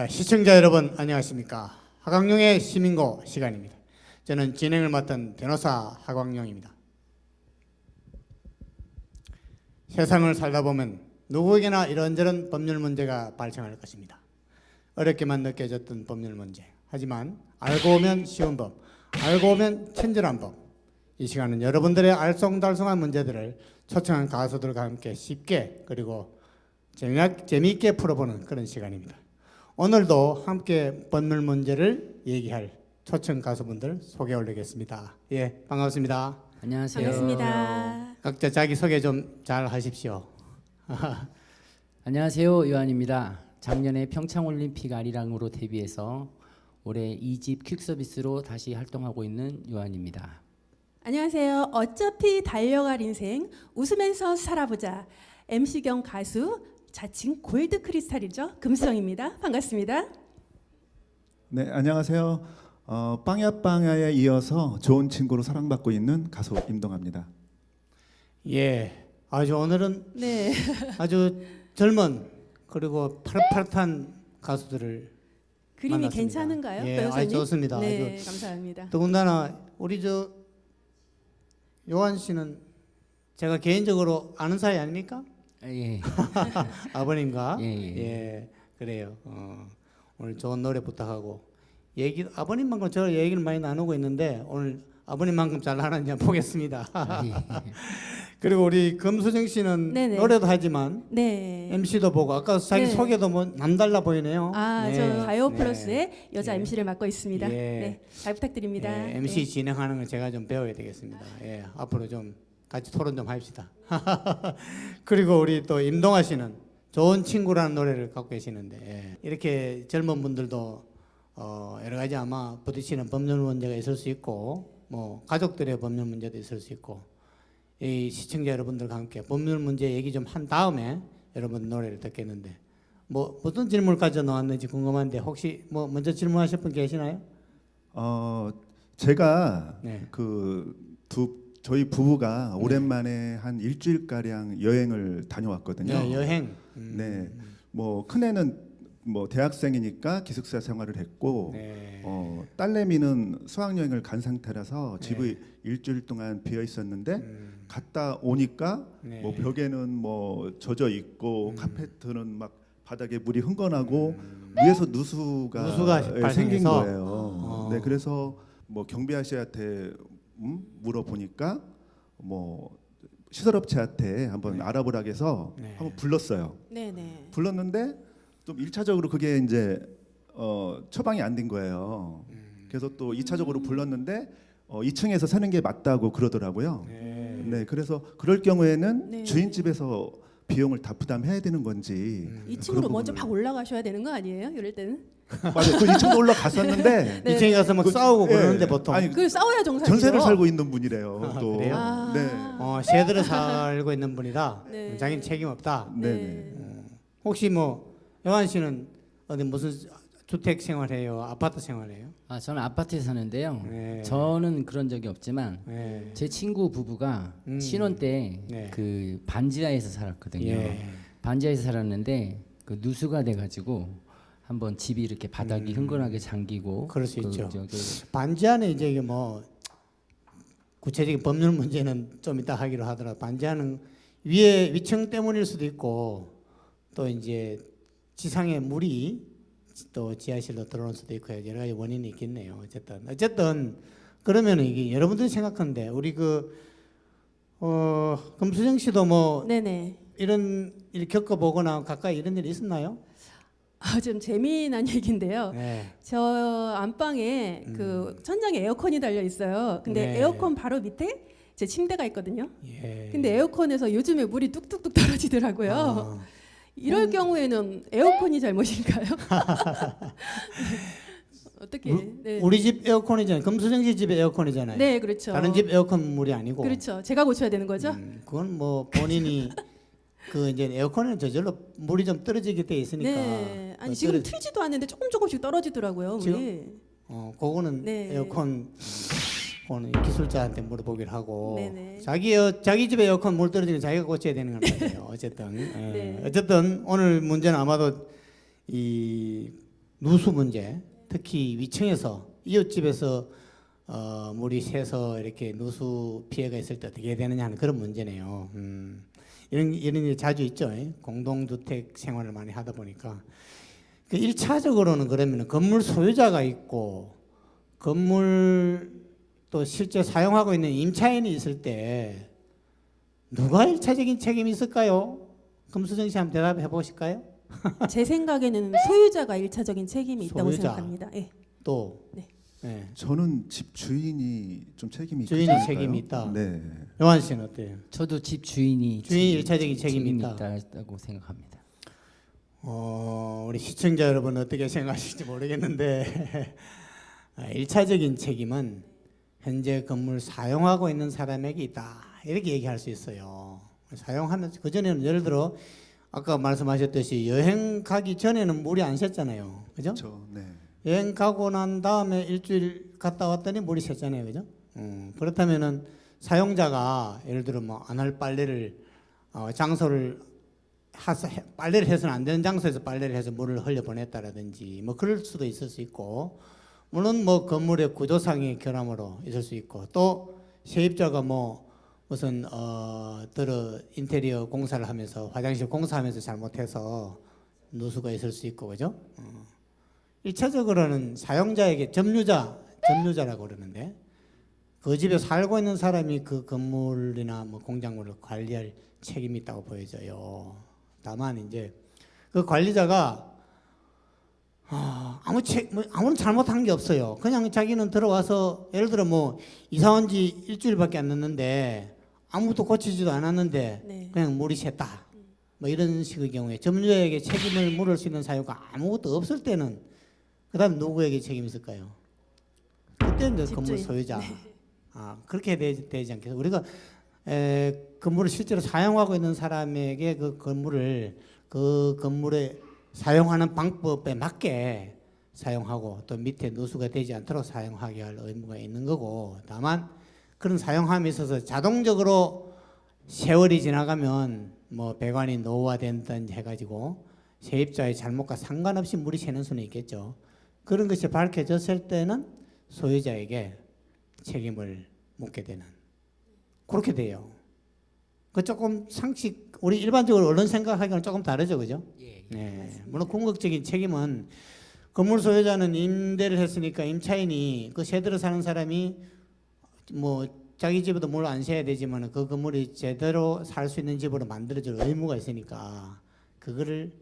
시청자 여러분 안녕하십니까. 하광룡의 시민고 시간입니다. 저는 진행을 맡은 변호사 하광룡입니다. 세상을 살다 보면 누구에게나 이런저런 법률 문제가 발생할 것입니다. 어렵게만 느껴졌던 법률 문제, 하지만 알고 보면 쉬운 법, 알고 보면 친절한 법. 이 시간은 여러분들의 알쏭달쏭한 문제들을 초청한 가수들과 함께 쉽게 그리고 재미있게 풀어보는 그런 시간입니다. 오늘도 함께 법률 문제를 얘기할 초청 가수분들 소개 올리겠습니다. 예, 반갑습니다. 안녕하세요. 반갑습니다. 각자 자기 소개 좀 잘 하십시오. 안녕하세요. 요한입니다. 작년에 평창올림픽 아리랑으로 데뷔해서 올해 2집 퀵서비스로 다시 활동하고 있는 요한입니다. 안녕하세요. 어차피 달려갈 인생 웃으면서 살아보자. MC 겸 가수 자칭 골드 크리스탈이죠. 금수영입니다. 반갑습니다. 네, 안녕하세요. 빵야빵야에 이어서 좋은 친구로 사랑받고 있는 가수 임동아입니다. 예, 아주 오늘은 네. 아주 젊은 그리고 파릇파릇한 가수들을 그림이 만났습니다. 괜찮은가요? 예, 변호사님? 아주 좋습니다. 네, 아주 감사합니다. 더군다나 우리 요한 씨는 제가 개인적으로 아는 사이 아닙니까? 예. 아버님과 예. 그래요. 오늘 좋은 노래 부탁하고 아버님만큼 저 얘기를 많이 나누고 있는데 오늘 아버님만큼 잘 하는지 한번 보겠습니다. 예. 그리고 우리 금수정 씨는 네네. 노래도 하지만 네. MC도 보고 아까 자기 네. 소개도 뭐 남달라 보이네요. 아, 저 가요 플러스의 여자 네. MC를 맡고 있습니다. 예. 네, 잘 부탁드립니다. 예, MC 네. 진행하는 거 제가 좀 배워야 되겠습니다. 예, 앞으로 좀 같이 토론 좀 합시다. 그리고 우리 또 임동아 씨는 좋은 친구라는 노래를 갖고 계시는데 이렇게 젊은 분들도 여러 가지 아마 부딪히는 법률 문제가 있을 수 있고 뭐 가족들의 법률 문제도 있을 수 있고 이 시청자 여러분들과 함께 법률 문제 얘기 좀 한 다음에 여러분 노래를 듣겠는데 뭐 어떤 질문까지 나왔는지 궁금한데 혹시 뭐 먼저 질문하실 분 계시나요? 제가 네. 저희 부부가 오랜만에 한 일주일 가량 여행을 다녀왔거든요. 네, 여행. 네, 뭐 큰애는 뭐 대학생이니까 기숙사 생활을 했고, 네. 딸내미는 수학여행을 간 상태라서 네. 집이 일주일 동안 비어 있었는데 갔다 오니까 네. 뭐 벽에는 뭐 젖어 있고 카페트는 막 바닥에 물이 흥건하고 위에서 누수가 누수가 생긴 발생해서? 거예요. 네, 그래서 뭐 경비 아저씨한테 물어보니까 뭐 시설업체한테 한번 네. 알아보라고 해서 네. 한번 불렀어요. 네, 네. 불렀는데 좀 1차적으로 그게 이제 처방이 안 된 거예요. 그래서 또 2차적으로 불렀는데 2층에서 사는 게 맞다고 그러더라고요. 네, 그래서 그럴 경우에는 네. 주인집에서 비용을 다 부담해야 되는 건지 2층으로 그런 먼저 부분을- 막 올라가셔야 되는 거 아니에요? 이럴 때는? 맞아요. 그 2층도 올라갔었는데 네. 2층에 가서 막 싸우고 예. 그러는데 보통 아니, 그 싸워야 정상이죠. 전세를 살고 있는 분이래요. 아, 또 그래요? 아. 네, 새들을 살고 있는 분이다. 네. 자기는 책임 없다. 네. 혹시 뭐 요한 씨는 어디 무슨 주택 생활해요? 아파트 생활해요? 아, 저는 아파트에 사는데요. 네. 저는 그런 적이 없지만 네. 제 친구 부부가 신혼 때 네. 그 반지하에서 살았거든요. 예. 반지하에서 살았는데 그 누수가 돼가지고 한번 집이 이렇게 바닥이 흥건하게 잠기고 그럴 수 있죠. 저기 반지 안에 이제 이게 뭐 구체적인 법률 문제는 좀 이따 하기로 하더라도 반지하는 위에 위층 때문일 수도 있고 또 이제 지상에 물이 또 지하실로 들어올 수도 있고 여러 가지 원인이 있겠네요. 어쨌든 그러면 이게 여러분들이 생각하는데 우리 금수정 씨도 뭐 네네. 이런 일 겪어보거나 가까이 이런 일 있었나요? 좀 재미난 얘기인데요. 네. 저 안방에 그 천장에 에어컨이 달려 있어요. 근데 네. 에어컨 바로 밑에 제 침대가 있거든요. 예. 근데 에어컨에서 요즘에 물이 뚝뚝뚝 떨어지더라고요. 아, 이럴 경우에는 에어컨이 잘못인가요? 어떻게? 네. 우리 집 에어컨이잖아요. 금수정 씨 집의 에어컨이잖아요. 네, 그렇죠. 다른 집 에어컨 물이 아니고. 그렇죠. 제가 고쳐야 되는 거죠? 그건 뭐 본인이 그 이제 에어컨은 저절로 물이 좀 떨어지게 돼 있으니까. 네. 아니 그 지금 틀지도 않는데 조금씩 떨어지더라고요. 지금? 물이. 그거는 네. 에어컨 그거는 기술자한테 물어보기를 하고 네네. 자기 집에 에어컨 물 떨어지면 자기가 고쳐야 되는 건 맞아요. 어쨌든 네. 어쨌든 오늘 문제는 아마도 이 누수 문제, 특히 위층에서 이웃집에서 물이 새서 이렇게 누수 피해가 있을 때 어떻게 해야 되느냐 하는 그런 문제네요. 이런 일이 자주 있죠. 공동주택 생활을 많이 하다 보니까. 그 1차적으로는 그러면 건물 소유자가 있고 건물 또 실제 사용하고 있는 임차인이 있을 때 누가 1차적인 책임이 있을까요? 금수정 씨 한번 대답해 보실까요? 제 생각에는 소유자가 일차적인 책임이 있다고 소유자. 생각합니다. 예. 또 네. 네. 저는 집 주인이 좀 책임이 주인이 크지 않을까요? 책임이 있다. 네. 요한 씨는 어때요? 저도 집 주인이 주인이 일차적인 책임이 있다. 있다고 생각합니다. 우리 시청자 여러분 어떻게 생각하실지 모르겠는데 1차적인 책임은 현재 건물 사용하고 있는 사람에게 있다 이렇게 얘기할 수 있어요. 사용하면서 그전에는 예를 들어 아까 말씀하셨듯이 여행 가기 전에는 물이 안 샜잖아요. 그죠? 그렇죠. 네. 여행 가고 난 다음에 일주일 갔다 왔더니 물이 샜잖아요. 그죠? 그렇다면은 사용자가 예를 들어 뭐 안 할 빨래를 장소를 빨래를 해서는 안 되는 장소에서 빨래를 해서 물을 흘려 보냈다라든지 뭐 그럴 수도 있을 수 있고 물론 뭐 건물의 구조상의 결함으로 있을 수 있고 또 세입자가 뭐 무슨 들어 인테리어 공사를 하면서 화장실 공사하면서 잘못해서 누수가 있을 수 있고 그죠? 1차적으로는 사용자에게 점유자라고 그러는데 그 집에 살고 있는 사람이 그 건물이나 뭐 공작물을 관리할 책임이 있다고 보여져요. 다만 이제 그 관리자가 아무런 잘못한 게 없어요. 그냥 자기는 들어와서 예를 들어 뭐 이사 온 지 일주일밖에 안 됐는데 아무것도 고치지도 않았는데 네. 그냥 물이 샜다. 뭐 이런 식의 경우에 점유자에게 책임을 물을 수 있는 사유가 아무것도 없을 때는 그다음 누구에게 책임이 있을까요? 그때 이제 건물 집주인. 소유자. 그렇게 되지 않겠어요? 우리가 건물을 실제로 사용하고 있는 사람에게 그 건물에 사용하는 방법에 맞게 사용하고 또 밑에 누수가 되지 않도록 사용하게 할 의무가 있는 거고 다만 그런 사용함에 있어서 자동적으로 세월이 지나가면 뭐 배관이 노후화된다든지 해가지고 세입자의 잘못과 상관없이 물이 새는 수는 있겠죠. 그런 것이 밝혀졌을 때는 소유자에게 책임을 묻게 되는 그렇게 돼요. 그 조금 상식 우리 일반적으로 언론 생각하기는 조금 다르죠, 그죠? 예. 네. 물론 궁극적인 책임은 건물 소유자는 임대를 했으니까 임차인이 그 세대로 사는 사람이 뭐 자기 집에도 물 안 새야 되지만 그 건물이 제대로 살 수 있는 집으로 만들어줄 의무가 있으니까 그거를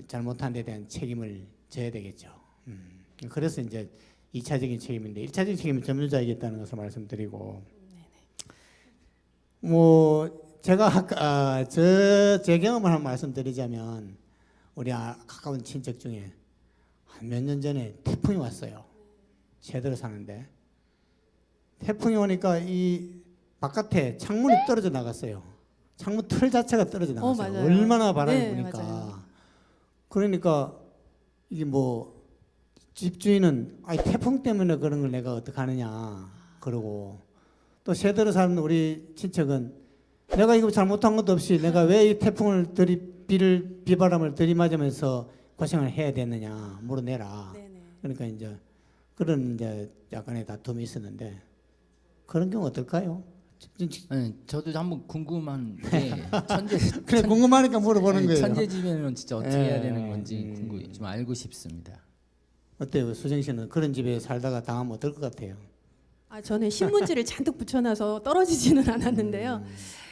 잘못한 데 대한 책임을 져야 되겠죠. 그래서 이제 2차적인 책임인데 1차적인 책임은 점유자에게 있다는 것을 말씀드리고 뭐 제가 아까 제 경험을 한번 말씀드리자면 우리 가까운 친척 중에 한 몇 년 전에 태풍이 왔어요. 제대로 사는데 태풍이 오니까 이 바깥에 창문이 떨어져 나갔어요. 창문 틀 자체가 떨어져 나갔어요. 맞아요. 얼마나 바람이 네, 부니까. 맞아요. 그러니까 이게 뭐 집주인은 태풍 때문에 그런 걸 내가 어떡하느냐 그러고 또 세대로 사는 우리 친척은 내가 이거 잘못한 것도 없이 내가 왜 이 태풍을 비바람을 들이맞으면서 고생을 해야 되느냐 물어내라. 네네. 그러니까 이제 그런 이제 약간의 다툼이 있었는데 그런 경우 어떨까요? 네, 저도 한번 궁금한 게 그래 궁금하니까 물어보는 거예요. 천재집에는 진짜 어떻게 해야 되는 예, 건지 좀 알고 싶습니다. 어때요, 수정 씨는 그런 집에 살다가 당하면 어떨 것 같아요? 저는 신문지를 잔뜩 붙여놔서 떨어지지는 않았는데요.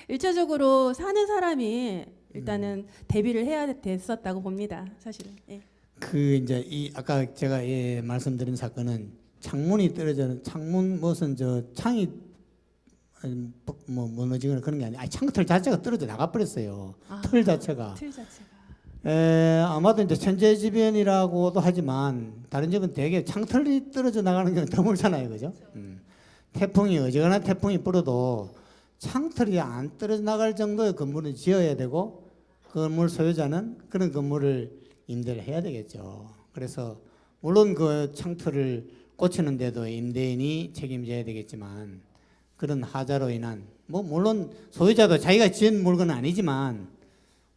일차적으로 사는 사람이 일단은 대비를 해야 됐었다고 봅니다. 사실은. 예. 그 이제 이 아까 제가 말씀드린 사건은 창문이 떨어져 창문 무슨 저 창이 뭐 무너지거나 그런 게 아니라 창틀 자체가 떨어져 나가 버렸어요. 틀 자체가. 틀 자체가. 아마도 이제 천재지변이라고도 하지만 다른 집은 대개 창틀이 떨어져 나가는 경우 드물잖아요, 그죠? 태풍이 어지간한 태풍이 불어도 창틀이 안 떨어져 나갈 정도의 건물은 지어야 되고 건물 소유자는 그런 건물을 임대를 해야 되겠죠. 그래서 물론 그 창틀을 고치는데도 임대인이 책임져야 되겠지만 그런 하자로 인한 뭐 물론 소유자도 자기가 지은 물건은 아니지만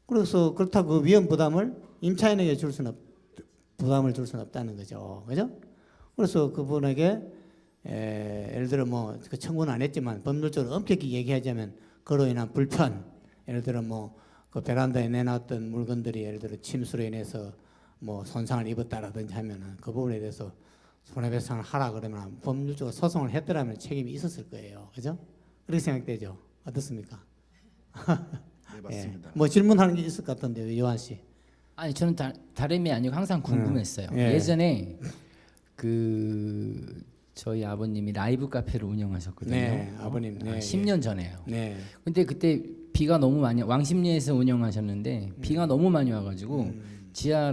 그래서 그렇다고 그 위험 부담을 임차인에게 줄 수는 부담을 줄 수는 없다는 거죠. 그죠? 그래서 그분에게 예를 들어 뭐 그 청구는 안 했지만 법률적으로 엄격히 얘기하자면 그로 인한 불편, 예를 들어 뭐 그 베란다에 내놨던 물건들이 예를 들어 침수로 인해서 뭐 손상을 입었다라든지 하면은 그 부분에 대해서 손해배상을 하라 그러면 법률적으로 소송을 했더라면 책임이 있었을 거예요. 그죠? 그렇게 생각되죠. 어떻습니까? 네, 맞습니다. 뭐 질문하는 게 있을 것 같은데요, 요한 씨. 아니 저는 다름이 아니고 항상 궁금했어요. 예. 예전에 그 저희 아버님이 라이브 카페를 운영하셨거든요. 네, 아버님. 네, 10년 전에요. 네. 근데 그때 비가 너무 많이 왕십리에서 운영하셨는데 비가 너무 많이 와가지고 지하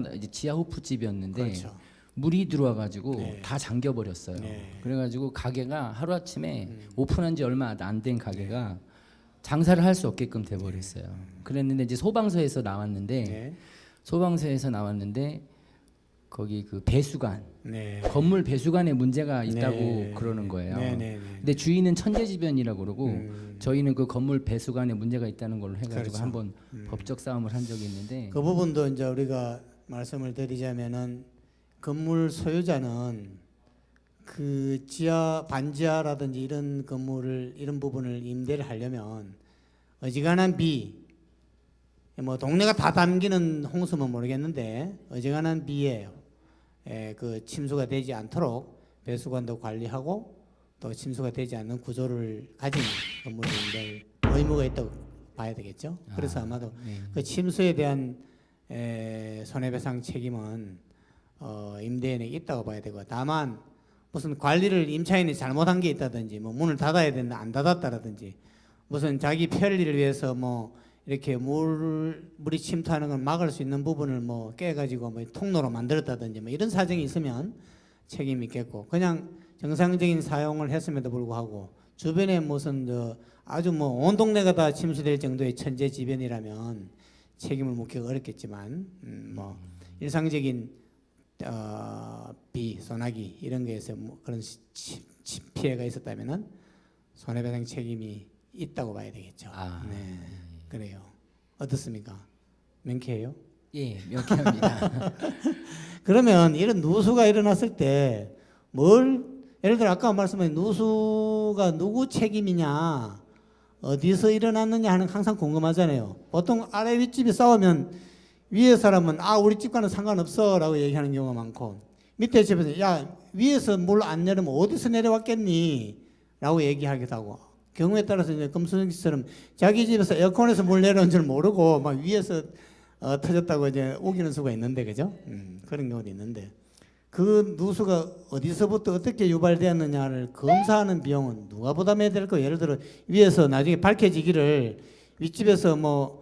호프집이었는데 그렇죠. 물이 들어와가지고 네. 다 잠겨버렸어요. 네. 그래가지고 가게가 하루 아침에 오픈한 지 얼마 안 된 가게가 장사를 할 수 없게끔 돼버렸어요. 그랬는데 이제 소방서에서 나왔는데 네. 거기 그 배수관 네. 건물 배수관에 문제가 있다고 네. 그러는 거예요. 네, 네, 네. 근데 주인은 천재지변이라고 그러고 저희는 그 건물 배수관에 문제가 있다는 걸로 해가지고 그렇죠. 한번 법적 싸움을 한 적이 있는데 그 부분도 이제 우리가 말씀을 드리자면은 건물 소유자는 그 지하 반지하라든지 이런 건물을 이런 부분을 임대를 하려면 어지간한 비, 뭐 동네가 다 담기는 홍수면 모르겠는데 어지간한 비에 그 침수가 되지 않도록 배수관도 관리하고 또 침수가 되지 않는 구조를 가진 건물을 임대할 의무가 있다고 봐야 되겠죠. 그래서 아마도 네. 그 침수에 대한 손해배상 책임은 임대인에게 있다고 봐야 되고, 다만 무슨 관리를 임차인이 잘못한 게 있다든지 뭐 문을 닫아야 된다 안 닫았다라든지 무슨 자기 편리를 위해서 뭐 이렇게 물이 침투하는 걸 막을 수 있는 부분을 뭐 깨가지고 뭐 통로로 만들었다든지 뭐 이런 사정이 있으면 책임이 있겠고, 그냥 정상적인 사용을 했음에도 불구하고 주변에 무슨 아주 뭐 온 동네가 다 침수될 정도의 천재지변이라면 책임을 묻기가 어렵겠지만 뭐 일상적인 비, 소나기 이런 거에서 뭐 그런 피해가 있었다면은 손해배상 책임이 있다고 봐야 되겠죠. 네, 그래요. 어떻습니까? 명쾌해요? 예, 명쾌합니다. 그러면 이런 누수가 일어났을 때 예를 들어 아까 말씀하신 누수가 누구 책임이냐, 어디서 일어났느냐 하는 항상 궁금하잖아요. 보통 아래 윗집이 싸우면 위에 사람은 우리 집과는 상관없어 라고 얘기하는 경우가 많고, 밑에 집에서 야 위에서 물 안 내리면 어디서 내려왔겠니 라고 얘기하기도 하고, 경우에 따라서 이제 금수정 씨처럼 자기 집에서 에어컨에서 물 내려온 줄 모르고 막 위에서 터졌다고 이제 우기는 수가 있는데, 그죠? 그런 경우도 있는데, 그 누수가 어디서부터 어떻게 유발되었느냐를 검사하는 비용은 누가 부담해야 될까요? 예를 들어 위에서 나중에 밝혀지기를 윗집에서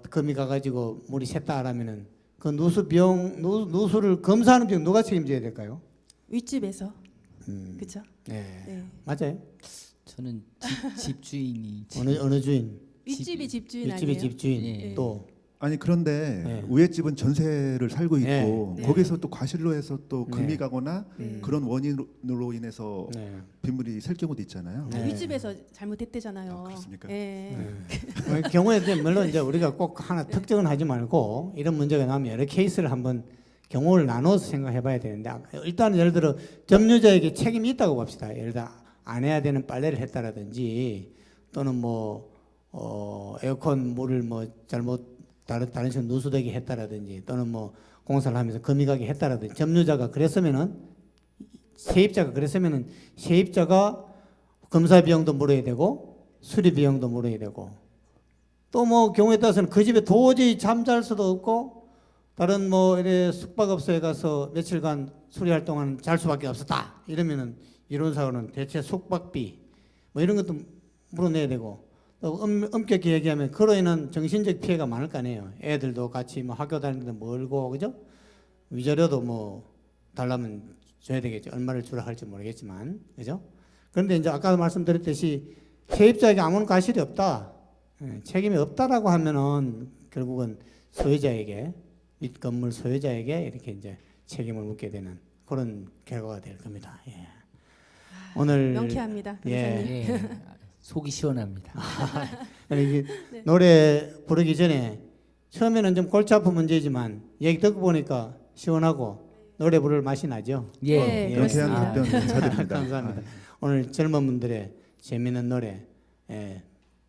금이 가가지고 물이 샜다 하면은 그 누수를 검사하는 비용 누가 책임져야 될까요? 윗집에서. 그렇죠? 네. 네. 맞아요. 저는 집주인이 어느 주인? 윗집이 집주인 윗집이 아니에요? 집주인. 예. 또 아니 그런데 네. 위에 집은 전세를 살고 있고 네. 네. 거기서 또 과실로 해서 또 금이 네. 가거나 그런 원인으로 인해서 빗물이 셀 경우도 있잖아요. 네. 윗집에서 잘못했대잖아요. 그렇습니까? 예. 경우에 이제 물론 이제 우리가 꼭 하나 특정은 하지 말고 이런 문제가 나오면 여러 케이스를 한번 경우를 나눠서 생각해봐야 되는데, 일단 예를 들어 점유자에게 책임이 있다고 봅시다. 예를 들어 안 해야 되는 빨래를 했다라든지 또는 에어컨 물을 잘못 다른 식으로 누수되게 했다라든지 또는 공사를 하면서 금이 가게 했다라든지 점유자가 그랬으면은 세입자가 그랬으면은 세입자가 검사 비용도 물어야 되고 수리 비용도 물어야 되고, 또 경우에 따라서는 그 집에 도저히 잠잘 수도 없고 다른 이래 숙박업소에 가서 며칠간 수리할 동안 잘 수밖에 없었다 이러면은 이론상으로는 대체 숙박비 이런 것도 물어내야 되고, 또 엄격히 얘기하면 그로 인한 정신적 피해가 많을 거 아니에요. 애들도 같이 학교 다니는데 멀고, 그죠? 위자료도 달라면 줘야 되겠죠. 얼마를 주라 할지 모르겠지만, 그죠? 그런데 이제 아까 말씀드렸듯이 세입자에게 아무런 과실이 없다, 책임이 없다라고 하면은 결국은 소유자에게, 윗 건물 소유자에게 이렇게 이제 책임을 묻게 되는 그런 결과가 될 겁니다. 예. 오늘 명쾌합니다. 예. 예, 속이 시원합니다. 이게 노래 부르기 전에 처음에는 좀 골치 아픈 문제지만 얘기 듣고 보니까 시원하고 노래 부를 맛이 나죠. 예, 네, 그렇게 그렇습니다. 한 답변 감사드립니다. 감사합니다. 오늘 젊은 분들의 재미있는 노래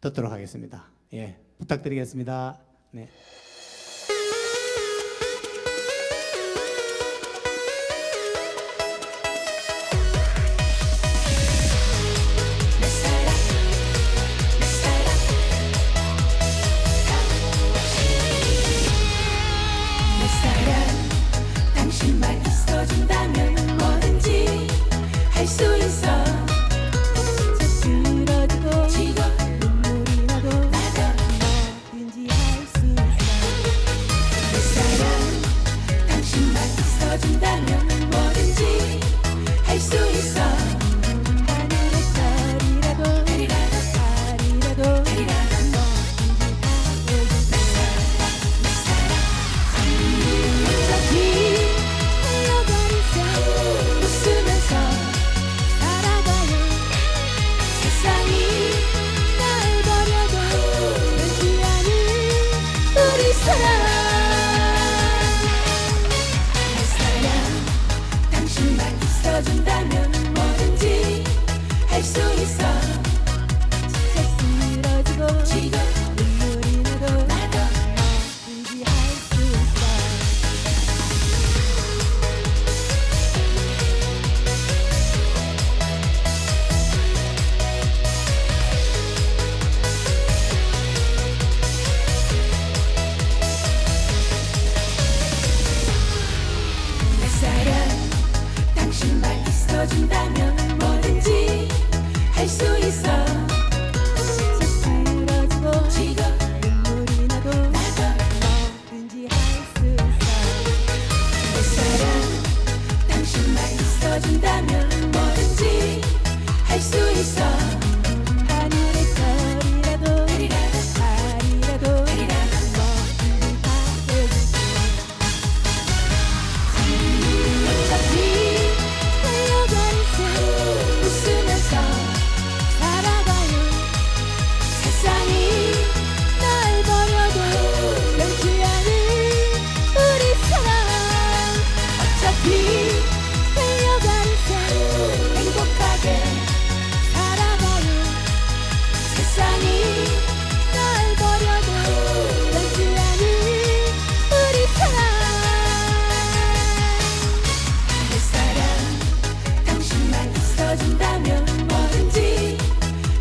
듣도록 하겠습니다. 예, 부탁드리겠습니다. 네. 내 사랑 당신만 있어준다면 뭐든지 할 수 있어 쓰러지고 지고 눈물이 나도 나도 뭐든지 할 수 있어. 내 사랑 당신만 있어준다면 뭐든지 할 수 있어 하늘의 별이라도 별이라도 달이라도 별이라도 어차피 흘러가는 새 웃으면서 살아가요. 세상이 날 버려도 변치 않은 우리 사랑. 내 사랑 당신만 있어준다면 뭐든지 할 수 있어 쓰러지고 지고 눈물이 나도 나도 뭐든지 할 수 있어. 내 사랑 당신만 있어준다면 뭐든지 할 수 있어 쓰러지고 지고 눈물이 나도 나도 뭐든지 할 수 있어. 내 사랑 당신만 있어준다면 뭐든지 할 수 있어 하늘의 별이라도 별이라도 달이라도 별이라도 뭐든지 다 해줄게. 어차피 흘러가는 새 웃으면서 살아가요. 세상이 날 버려도 변치 않은 우리 사랑. 어차피 흘러가는 새 행복하게 살아가요. 세상이 날 버려도 변치 않은 우리 사랑. 내 사랑 당신만 있어준다면 뭐든지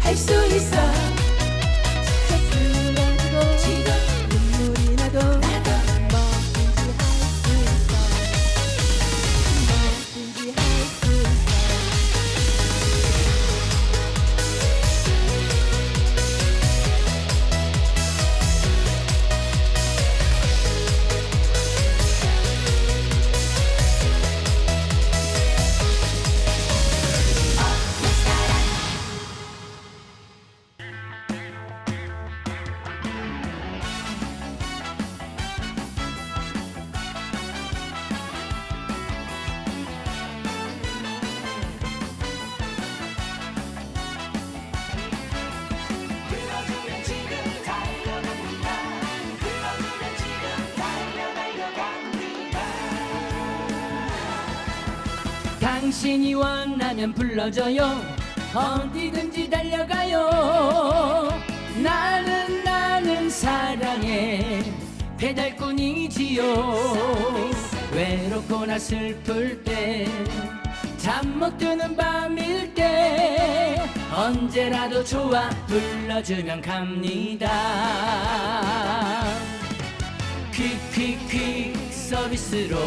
할 수 있어 쓰러지고 지고 눈물이 나도 나도 뭐든지 할 수 있어. 뭐든지 할 수 있어. 당신이 원하면 불러줘요. 어디든지 달려가요. 나는 사랑의 배달꾼이지요. 외롭거나 슬플 때, 잠 못 드는 밤일 때, 언제라도 좋아 불러주면 갑니다. 퀵퀵퀵 서비스로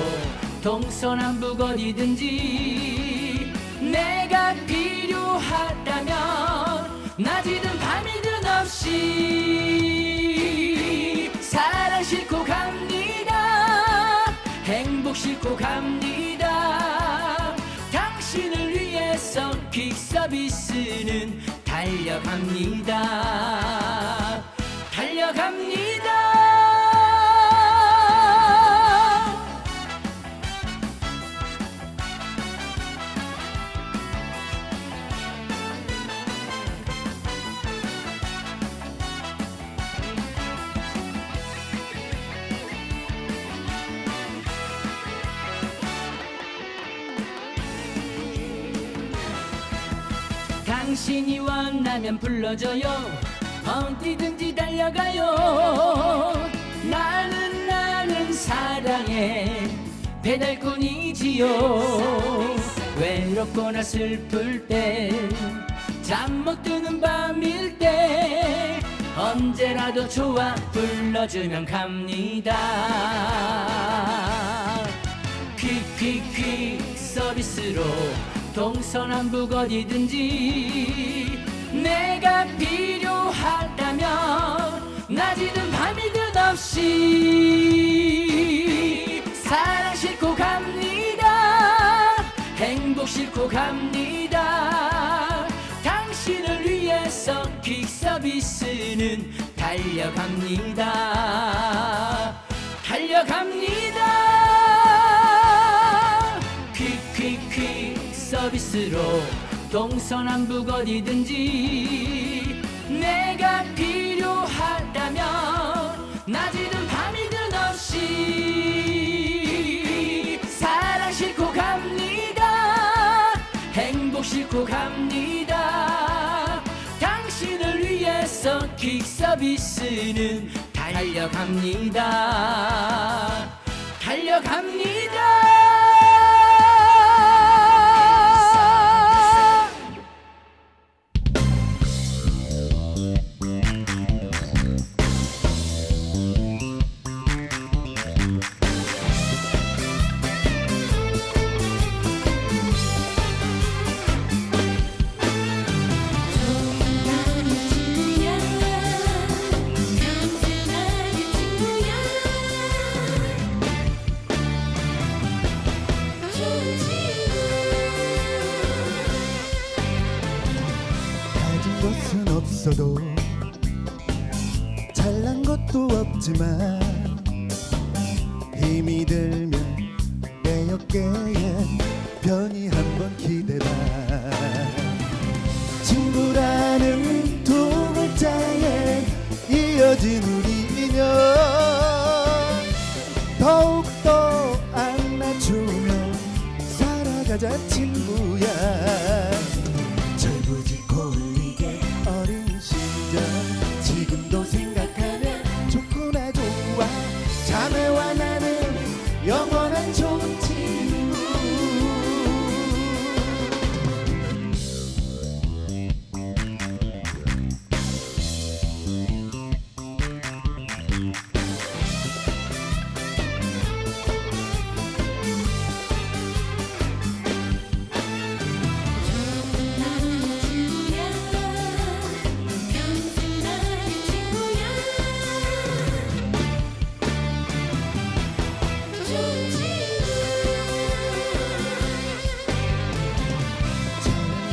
동서남북 어디든지 내가 필요하다면 낮이든 밤이든 없이 사랑 싣고 갑니다. 행복 싣고 갑니다. 당신을 위해서 퀵 서비스는 달려갑니다. 달려갑니다. 당신이 원하면 불러줘요. 어디든지 달려가요. 나는 사랑의 배달꾼이지요. 외롭거나 슬플 때, 잠 못 드는 밤일 때, 언제라도 좋아 불러주면 갑니다. 퀵퀵퀵 서비스로 동서남북 어디든지 내가 필요하다면 낮이든 밤이든 없이 사랑 싣고 갑니다. 행복 싣고 갑니다. 당신을 위해서 퀵 서비스는 달려갑니다. 달려갑니다. 퀵퀵퀵 서비스로 동서남북 어디든지 내가 필요하다면 낮이든 밤이든 없이 사랑 싣고 갑니다. 행복 싣고 갑니다. 당신을 위해서 퀵 서비스는 달려갑니다. 달려갑니다. 가진 것은 없어도 잘난 것도 없지만 힘이 들면 내 어깨에 편히 한번 기대봐. 친구라는 두 글자에 이어진 우리 인연 더욱더 안아주며 살아가자 친구야. 절부짓고 울리게 어린 시절 지금도 생각하면 좋구나 좋아. 자매와 나는 영원한 좋은 친구.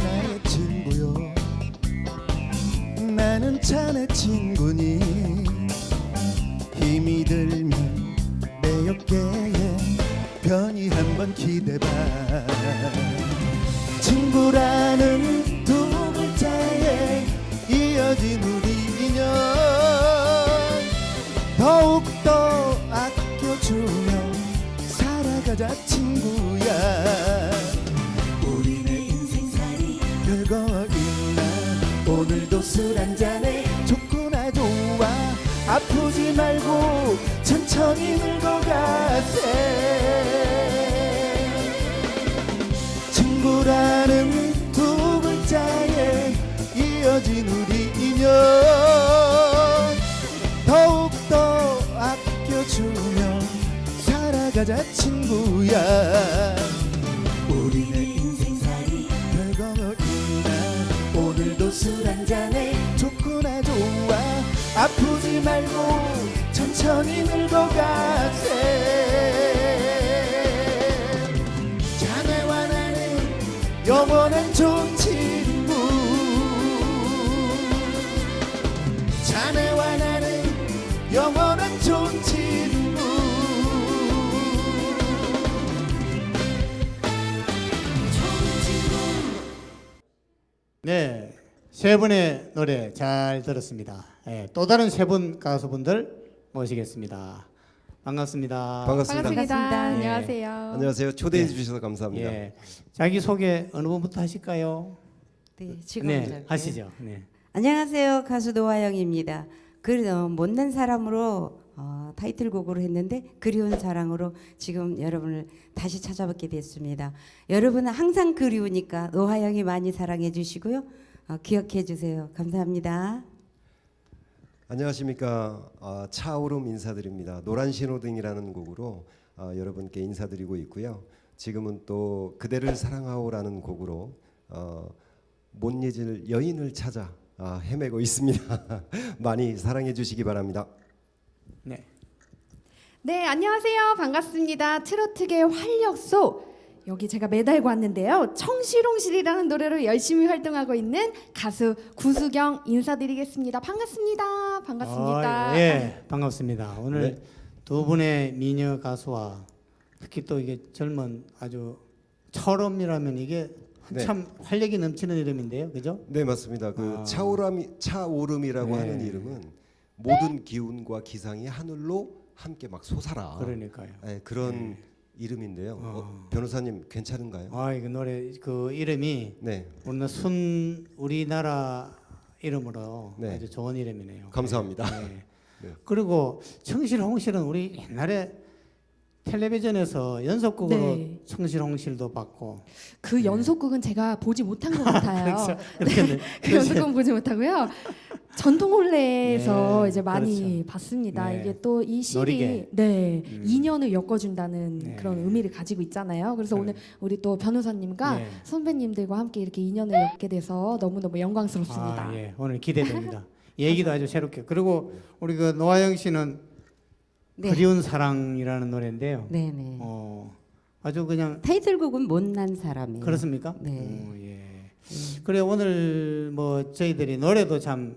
나의 친구요 나는 자네 친구니 힘이 들면 내 어깨에 편히 한번 기대봐. 친구라는 두 글자에 이어진 우리 인연 더욱더 아껴주며 살아가자 친구야. 우리네 인생살이 별거 있나 오늘도 술 한잔해 좋구나 좋아. 아프지 말고 천천히 늙어가세. 친구라는 두 글자에 이어진 우리 인연 더욱더 아껴주며 살아가자 친구야. 우리네 인생살이 별거 있나 오늘도 술 한잔해 좋구나 좋아. 아프지 말고 천천히 늙어가세. 자네와 나는 영원한 좋은 친구. 자네와 나는 영원한 좋은 친구. 네, 세 분의 노래 잘 들었습니다. 예, 또 다른 세 분 가수분들 모시겠습니다. 반갑습니다. 반갑습니다. 예. 안녕하세요. 안녕하세요. 초대해 주셔서 감사합니다. 예, 자기 소개 어느 분부터 하실까요? 네, 지금 네, 하시죠. 네. 안녕하세요. 가수 노화영입니다. 못난 사람으로 타이틀곡으로 했는데 그리운 사랑으로 지금 여러분을 다시 찾아뵙게 됐습니다. 여러분은 항상 그리우니까 노화영이 많이 사랑해 주시고요. 기억해 주세요. 감사합니다. 안녕하십니까. 차오름 인사드립니다. 노란 신호등이라는 곡으로 여러분께 인사드리고 있고요. 지금은 또 그대를 사랑하오라는 곡으로 못 잊을 여인을 찾아 헤매고 있습니다. 많이 사랑해 주시기 바랍니다. 네. 네, 안녕하세요. 반갑습니다. 트로트계 활력소. 여기 제가 매달고 왔는데요. 청실홍실이라는 노래로 열심히 활동하고 있는 가수 구수경 인사드리겠습니다. 반갑습니다. 반갑습니다. 예, 반갑습니다. 오늘 네. 두 분의 미녀 가수와 특히 또 이게 젊은 아주 철음이라면 이게 네. 참 활력이 넘치는 이름인데요, 그죠? 네, 맞습니다. 그 차오름이라고 네. 하는 이름은 모든 기운과 기상이 하늘로 함께 막 솟아라. 그러니까요. 네, 그런 이름인데요. 변호사님 괜찮은가요? 이거 노래 그 이름이 네, 우리나라 이름으로 네. 아주 좋은 이름이네요. 감사합니다. 네. 네. 그리고 청실홍실은 우리 옛날에 텔레비전에서 연속극으로 네. 청실홍실도 받고 그 연속극은 제가 보지 못한 것 같아요. 그렇게 그 연속극은 보지 못하고요. 전통 혼례에서 네, 이제 많이 그렇죠. 봤습니다. 네. 이게 또 이 실이 놀이개. 네, 인연을 엮어준다는 네. 그런 의미를 가지고 있잖아요. 그래서 네. 오늘 우리 또 변호사님과 네. 선배님들과 함께 이렇게 인연을 엮게 돼서 너무너무 영광스럽습니다. 예, 오늘 기대됩니다. 얘기도 아주 새롭게. 그리고 우리 그 노아영 씨는 네. 그리운 사랑이라는 노래인데요. 네네. 아주 그냥 타이틀곡은 못난 사람이에요. 그렇습니까? 네. 예. 그래 오늘 뭐 저희들이 노래도 참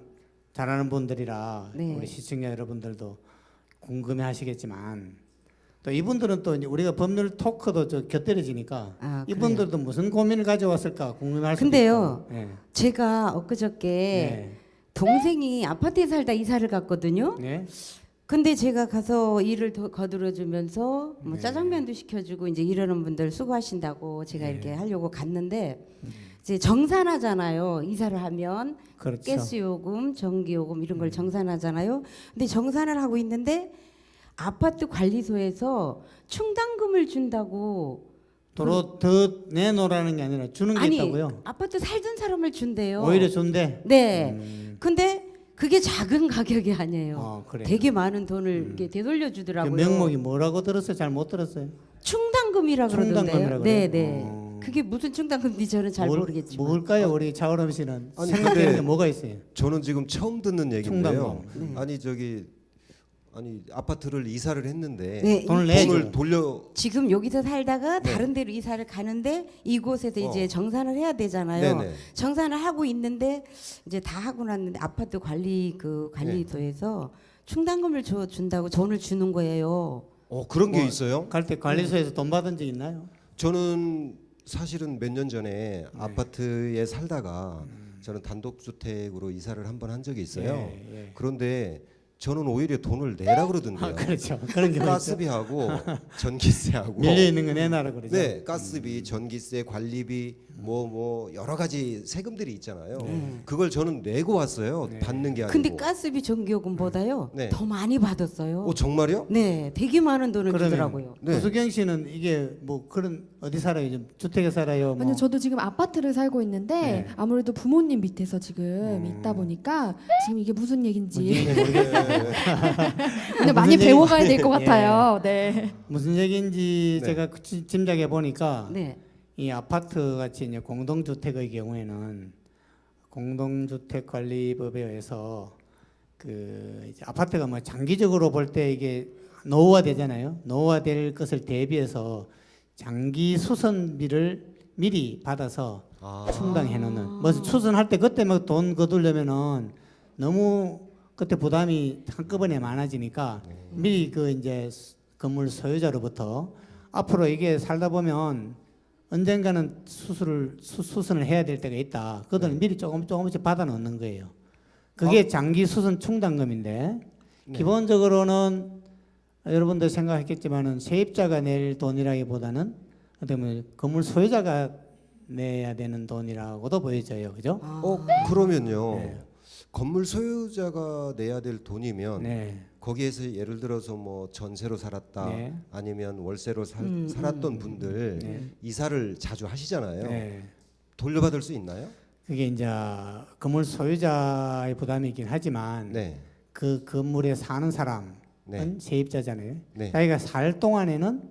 잘하는 분들이라 네. 우리 시청자 여러분들도 궁금해하시겠지만 또 이분들은 또 이제 우리가 법률 토크도 저 곁들여지니까 아, 이분들도 무슨 고민을 가져왔을까 궁금할 수도 근데요, 있고. 예. 제가 엊그저께 네. 동생이 아파트에 살다 이사를 갔거든요. 네. 근데 제가 가서 일을 거들어주면서 뭐 네. 짜장면도 시켜주고 이제 이러는 분들 수고하신다고 제가 네. 이렇게 하려고 갔는데 이제 정산하잖아요. 이사를 하면 그렇죠. 가스요금, 전기요금 이런 걸 정산하잖아요. 근데 정산을 하고 있는데 아파트 관리소에서 충당금을 준다고 도로 더 내놓으라는 게 아니라 주는 게 아니 있다고요? 아파트 살던 사람을 준대요. 오히려 준대. 네. 근데 그게 작은 가격이 아니에요. 그래. 되게 많은 돈을 이렇게 되돌려 그 주더라고요. 명목이 뭐라고 들었어요? 잘 못 들었어요. 충당금이라 그러던데요. 충당금이라고 네, 그래요? 네. 그게 무슨 충당금인지 저는 잘 모르겠지만. 뭘까요, 우리 차오름 씨는? 아니, 생각되는 근데 게 뭐가 있어요? 저는 지금 처음 듣는 얘기인데요. 충당금. 아니 아파트를 이사를 했는데 네, 돈을 내야죠. 돈을 돌려 지금 여기서 살다가 네. 다른 데로 이사를 가는데 이곳에서 이제 정산을 해야 되잖아요. 네네. 정산을 하고 있는데 이제 다 하고 났는데 아파트 관리소에서 충당금을 준다고 돈을 주는 거예요. 그런 게 뭐, 있어요? 갈 때 관리소에서 돈 받은 적 있나요? 저는 사실은 몇 년 전에 아파트에 살다가 저는 단독주택으로 이사를 한 번 한 적이 있어요. 예. 그런데 저는 오히려 돈을 내라 그러던데요. 그렇죠. 그런 게 있죠. 가스비하고 전기세하고 밀려 있는 거 내놔라 그러죠. 네, 가스비, 전기세, 관리비 뭐 여러 가지 세금들이 있잖아요. 그걸 저는 내고 왔어요. 받는 게 아니고. 근데 가스비 전기요금보다요 네. 더 많이 받았어요. 정말요? 네, 되게 많은 돈을 그러면 주더라고요. 네. 구수경 씨는 이게 뭐 그런 어디 살아요? 좀 주택에 살아요? 뭐. 아니요, 저도 지금 아파트를 살고 있는데 네. 아무래도 부모님 밑에서 지금 있다 보니까 지금 이게 무슨 얘긴지 뭔지 모르겠어요. 오늘 많이 무슨 배워가야 될 것 예. 같아요. 네. 무슨 얘기인지 네. 제가 짐작해 보니까 네. 이 아파트 같이 이제 공동주택의 경우에는 공동주택관리법에 의해서 그 이제 아파트가 뭐 장기적으로 볼 때 이게 노후화되잖아요. 노후화될 것을 대비해서 장기 수선비를 미리 받아서 충당해 놓는. 뭐 수선할 때 그때 막 돈 거두려면은 너무 그때 부담이 한꺼번에 많아지니까 미리 그 이제 건물 소유자로부터 앞으로 이게 살다 보면 언젠가는 수선을 해야 될 때가 있다. 그들은 미리 조금씩 받아 놓는 거예요. 그게 장기 수선 충당금인데 기본적으로는 여러분들 생각했겠지만은 세입자가 낼 돈이라기보다는 어떻게 보면 건물 소유자가 내야 되는 돈이라고도 보여져요, 그죠? 그러면요. 네. 건물 소유자가 내야 될 돈이면 네. 거기에서 예를 들어서 뭐 전세로 살았다 네. 아니면 월세로 살았던 분들 네. 이사를 자주 하시잖아요. 네. 돌려받을 수 있나요? 그게 이제 건물 소유자의 부담이긴 하지만 네. 그 건물에 사는 사람은 네. 세입자잖아요. 네. 자기가 살 동안에는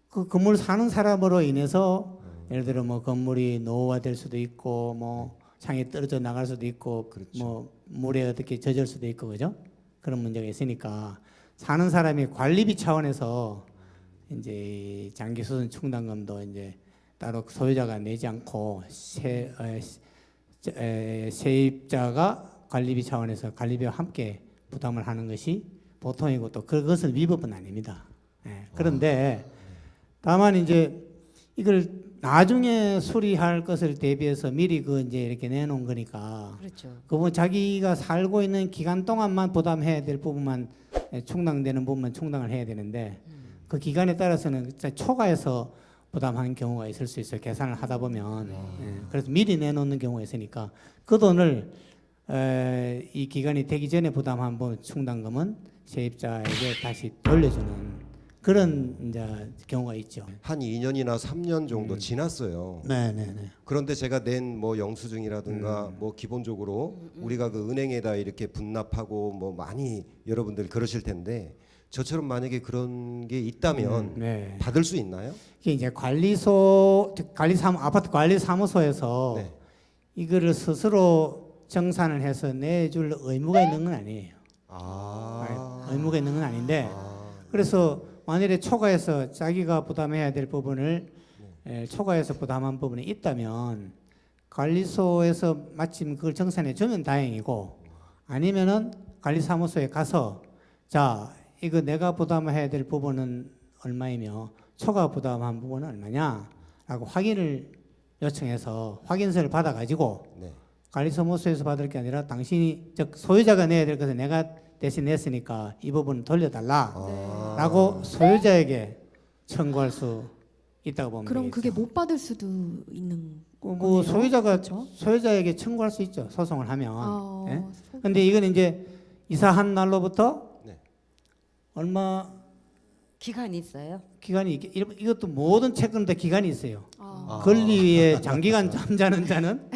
그 건물 사는 사람으로 인해서 예를 들어 뭐 건물이 노후화될 수도 있고 뭐 창이 떨어져 나갈 수도 있고 그렇죠. 뭐 물에 어떻게 젖을 수도 있고 그죠? 그런 문제가 있으니까 사는 사람이 관리비 차원에서 이제 장기 수선 충당금도 이제 따로 소유자가 내지 않고 세입자가 관리비 차원에서 관리비와 함께 부담을 하는 것이 보통이고 또 그것은 위법은 아닙니다. 예, 그런데 다만 이제 이걸 나중에 수리할 것을 대비해서 미리 그 이제 이렇게 내놓은 거니까 그렇죠. 그분 자기가 살고 있는 기간 동안만 부담해야 될 부분만 충당되는 부분만 충당을 해야 되는데 그 기간에 따라서는 진짜 초과해서 부담하는 경우가 있을 수 있어요. 계산을 하다 보면 그래서 미리 내놓는 경우가 있으니까 그 돈을 이 기간이 되기 전에 부담한 부 충당금은 세입자에게 다시 돌려주는 그런 이제 경우가 있죠. 한 2년이나 3년 정도 지났어요. 네네네. 그런데 제가 낸 뭐 영수증이라든가 뭐 기본적으로 우리가 그 은행에다 이렇게 분납하고 뭐 많이 여러분들 그러실 텐데 저처럼 만약에 그런 게 있다면 네. 받을 수 있나요? 이게 이제 아파트 관리 사무소에서 네. 이거를 스스로 정산을 해서 내줄 의무가 있는 건 아니에요. 의무가 있는 건 아닌데 그래서 만일에 초과해서 자기가 부담해야 될 부분을 초과해서 부담한 부분이 있다면 관리소에서 마침 그걸 정산해 주면 다행이고 아니면은 관리사무소에 가서 자 이거 내가 부담해야 될 부분은 얼마이며 초과 부담한 부분은 얼마냐라고 확인을 요청해서 확인서를 받아가지고 네. 관리사무소에서 받을 게 아니라 당신이 즉 소유자가 내야 될 것을 내가 대신 냈으니까 이 부분 돌려달라라고 소유자에게 청구할 수 있다고 보면 그럼 되겠죠. 그게 못 받을 수도 있는 뭐 거네요. 소유자가 그렇죠? 소유자에게 청구할 수 있죠. 소송을 하면. 아, 예? 근데 이건 이제 이사한 날로부터 네. 얼마 기간이 있어요? 기간이 이것도 모든 채권도 기간이 있어요. 아. 권리위에 장기간 잠자는 자는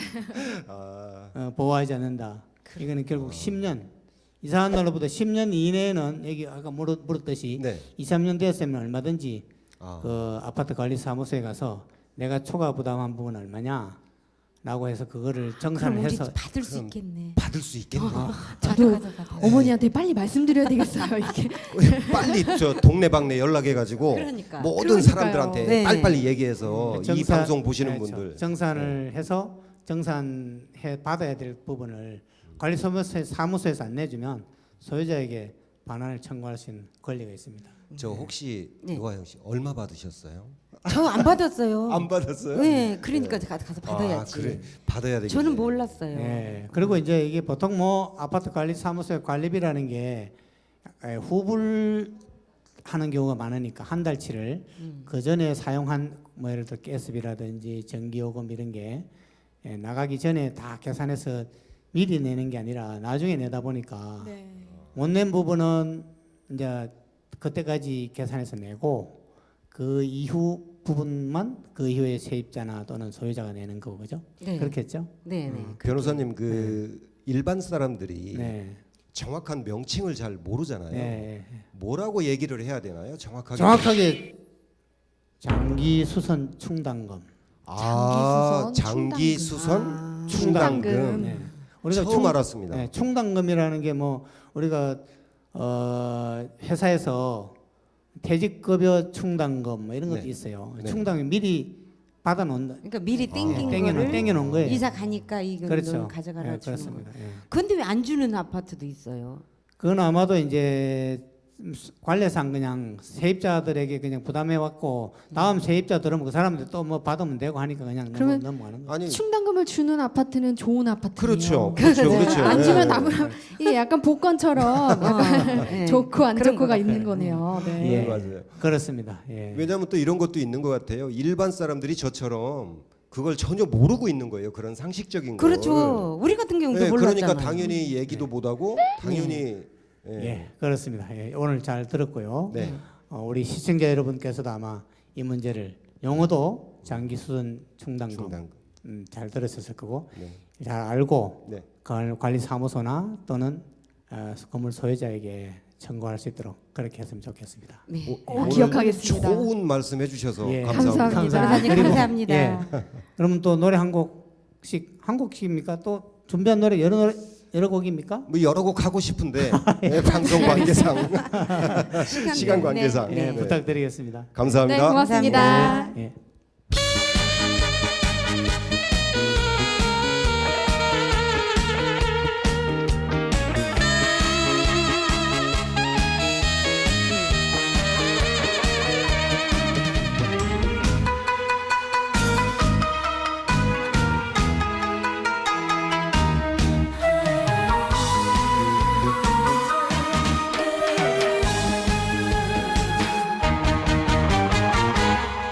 아, 보호하지 않는다. 이거는 결국 10년 이사한 날로부터 10년 이내에는 여기 아까 물었듯이 네. 2, 3년 됐으면 얼마든지 아. 그 아파트 관리 사무소에 가서 내가 초과 부담한 부분 얼마냐라고 해서 그거를 그럼 정산을 우리 해서 받을 수 그럼 있겠네. 받을 수 있겠네요. 저도 가져가서 받아요. 어머니한테 빨리 말씀드려야 되겠어요. 이게 빨리 저 동네방네 연락해가지고 그러니까. 모든 그러니까요. 사람들한테 네. 빨리빨리 얘기해서 이 정산- 방송 보시는 그렇죠. 분들 정산을 해서 정산해 받아야 될 부분을 관리 사무소에서 안 내주면 소유자에게 반환을 청구할 수 있는 권리가 있습니다. 저 혹시 네. 노아영 씨 얼마 받으셨어요? 저 안 받았어요. 안 받았어요? 네, 그러니까 가서 받아야지. 아, 그래 받아야 되겠네. 저는 몰랐어요. 네. 그리고 이제 이게 보통 뭐 아파트 관리 사무소의 관리비라는 게 후불하는 경우가 많으니까 한 달치를 그 전에 사용한 뭐 예를 들어 가스비라든지 전기요금 이런 게 나가기 전에 다 계산해서 미리 내는 게 아니라 나중에 내다 보니까 네. 못 낸 부분은 이제 그때까지 계산해서 내고 그 이후 부분만 그 이후에 세입자나 또는 소유자가 내는 거고 그죠? 네. 그렇겠죠? 네, 네. 변호사님 그 일반 사람들이 네. 정확한 명칭을 잘 모르잖아요. 네. 뭐라고 얘기를 해야 되나요? 정확하게. 정확하게 장기 수선 충당금. 아, 장기 수선 아, 충당금. 네. 우리가 처음 알았습니다. 네, 충당금이라는 게 뭐 우리가 회사에서 퇴직급여 충당금 뭐 이런 것도 네. 있어요. 네. 충당이 미리 받아놓는다. 그러니까 미리 땡긴 땡겨놓은 거예요. 이사 가니까 이거 그렇죠. 가져가라 네, 주는 그렇습니다. 거. 예. 근데 왜 안 주는 아파트도 있어요? 그건 아마도 이제 관례상 그냥 세입자들에게 그냥 부담해왔고 다음 세입자 들어오면 그 사람들 또 뭐 받으면 되고 하니까 그냥 그러면 넘어가는 거예요. 아니 충당금을 주는 아파트는 좋은 아파트예요. 그렇죠. 그렇죠. 그렇죠. 안 예. 주면 이게 약간 복권처럼 약간 네. 좋고 안 그런 좋고가 것 있는 같아요. 거네요. 네. 예. 맞아요. 그렇습니다. 예. 왜냐하면 또 이런 것도 있는 것 같아요. 일반 사람들이 저처럼 그걸 전혀 모르고 있는 거예요. 그런 상식적인 걸. 그렇죠. 우리 같은 경우도 네, 몰랐잖아요. 그러니까 당연히 얘기도 못하고 당연히 예, 그렇습니다. 예, 오늘 잘 들었고요. 네. 우리 시청자 여러분께서도 아마 이 문제를 영어도 장기 수선 충당금 중단. 잘 들으셨을 거고 네. 잘 알고 네. 관리사무소나 또는 건물 소유자에게 청구할 수 있도록 그렇게 했으면 좋겠습니다. 네. 오늘 기억하겠습니다. 좋은 말씀 해주셔서 예. 감사합니다. 감사합니다. 그리고, 감사합니다. 예, 그러면 또 노래 한 곡씩입니까? 또 준비한 노래 여러 곡입니까? 뭐 여러 곡 하고 싶은데 네, 방송 관계상 시간 때문에. 관계상 예, 네. 부탁드리겠습니다. 감사합니다. 네, 고맙습니다. 예.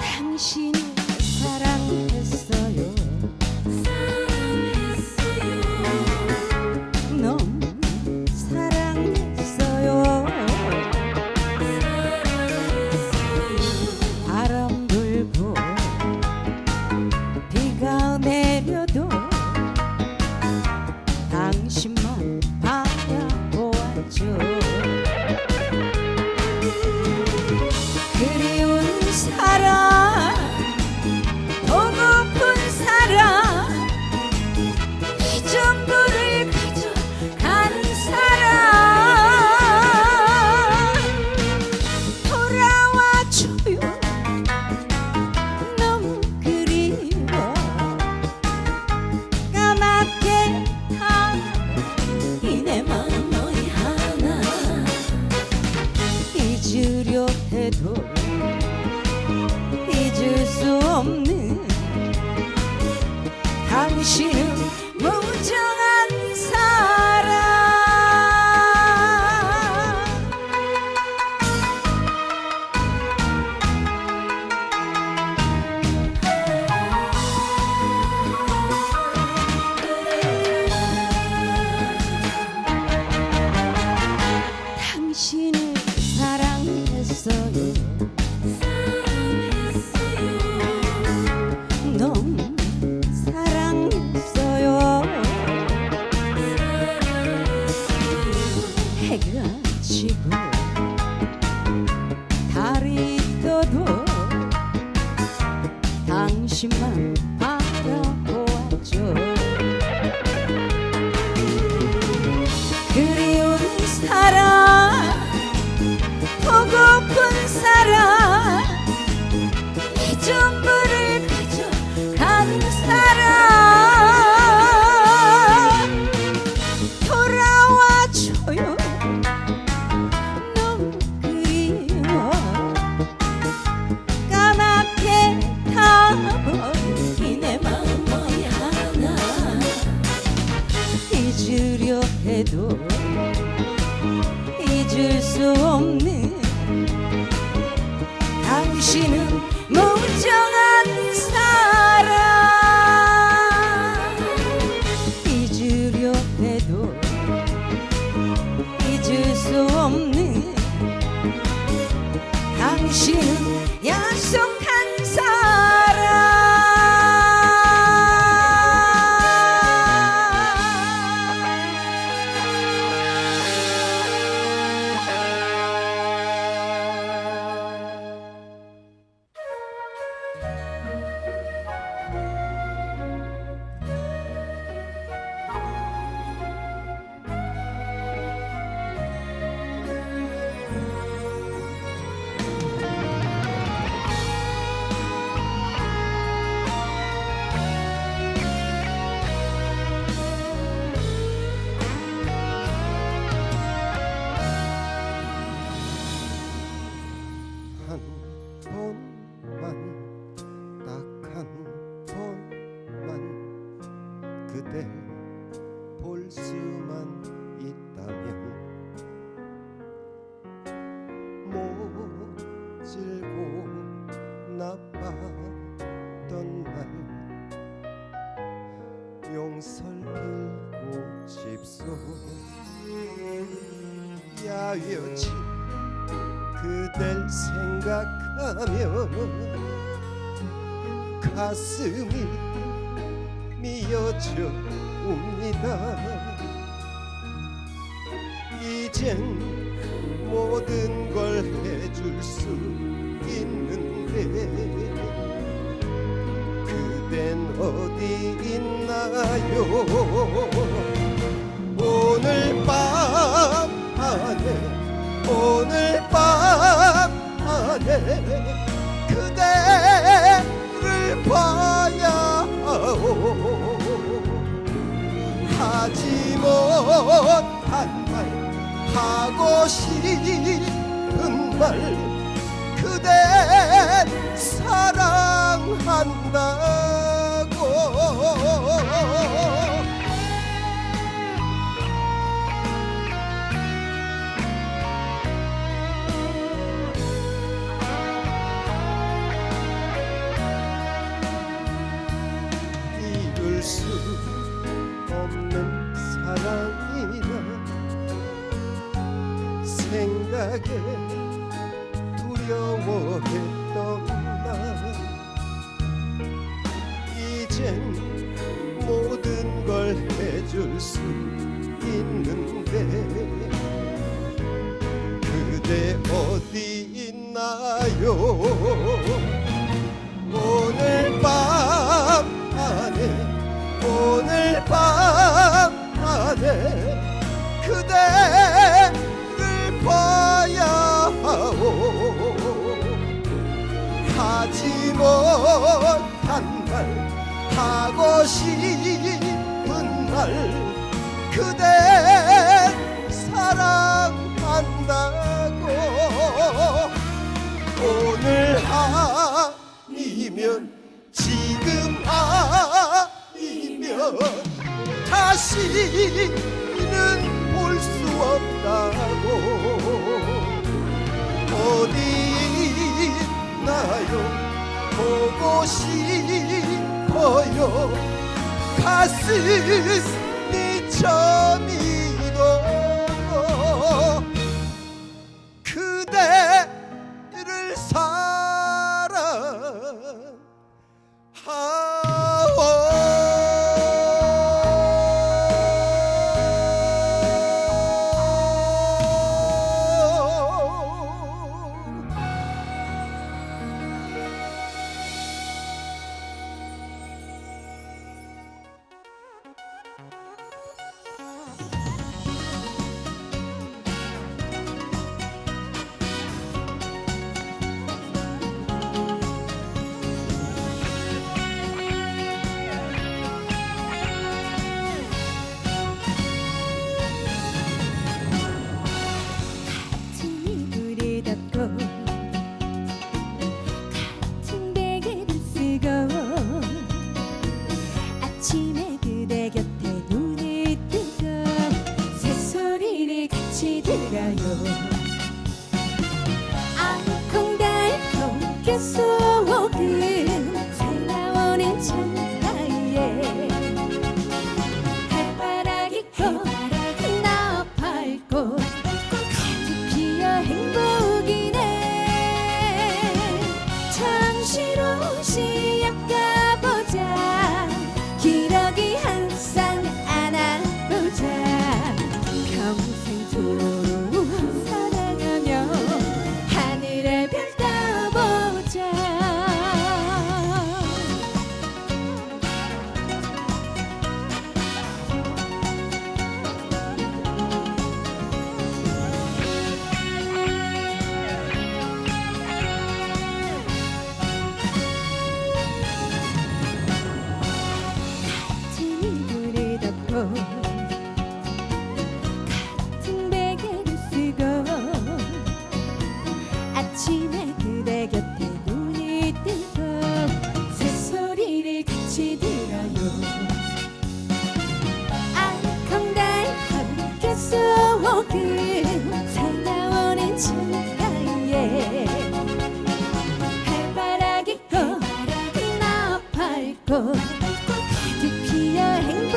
당신을 사랑했어요. 너무 사랑했어요. 바람 불고 비가 내려도 당신만 바라보았죠. 그리운 사랑, 보고픈 사랑, 이 전부를 가져간 사랑, 돌아와줘요. 너무 그리워. 까맣게 이내 마음 너희 하나 잊으려 해도 잊을 수 없는 당신은 무정한 사랑. 당신을 사랑했어요. 너무 사랑했어요. 해가 지고 달이 떠도 당신만 바라보았죠. 그리운 사랑, 보고픈 사랑, 이 전부를 가져간 사랑, 돌아와줘요. 너무 그리워. 까맣게 타버린 내 마음 너희 하나 잊으려 해도 잊을 수 없는 당신은 무정한 사랑. 잊으려 해도 잊을 수 없는 당신은 약속한 사랑. 한 번만 딱 한 번만 그댈 볼 수만 있다면 모질고 나빴던 날 용설 빌고 싶소. 야여친 그댈 생각하며 가슴이 미어져 옵니다. 이젠 모든 걸 해줄 수 있는데 그댄 어디 있나요? 오늘 밤 안에 오늘 밤 안에 그대를 봐야 하오. 하지 못한 말 하고 싶은 말 그대 사랑한다고. 이룰 수 없는 사랑이란 생각에 두려워했던 나 이젠 모든 걸 해줄 수 있는데 그대 어디 있나요? 오늘 밤 안에 오늘 밤 안에 그대를 봐야 하오. 하지 못한 말 하고 싶은 말 그대 사랑한다고. 오늘 아니면 지금 아니면 다시는 볼 수 없다고. 어디 있나요? 보고 싶어요. 가슴이 저미도 그대를 알콩달콩 깨소금 새나오는 창가에 해바라기 꽃 나팔꽃 가득 피어 행복이네. 잠시로 시합 가보자. 기러기 한 쌍 안아보자. 평생토록 사랑하며 하늘의 별 따보자. 같은 이불을 덮고 같은 베개를 쓰고 아침에 그대 곁에 눈이 뜨고 새소리를 같이 들어요. 알콩달콩 깨소금 새나오는 창가에 해바라기 꽃 나팔꽃 가득 피어 행복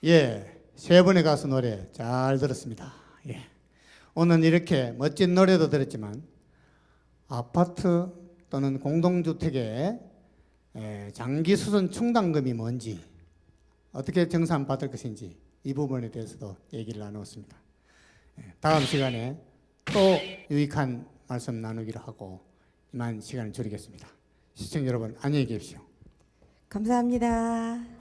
예, 세 분의 가수 노래 잘 들었습니다. 예. 오늘 이렇게 멋진 노래도 들었지만 아파트 또는 공동주택의 장기 수선 충당금이 뭔지 어떻게 정산받을 것인지 이 부분에 대해서도 얘기를 나누었습니다. 다음 시간에 또 유익한 말씀 나누기로 하고 이만 시간을 줄이겠습니다. 시청자 여러분 안녕히 계십시오. 감사합니다.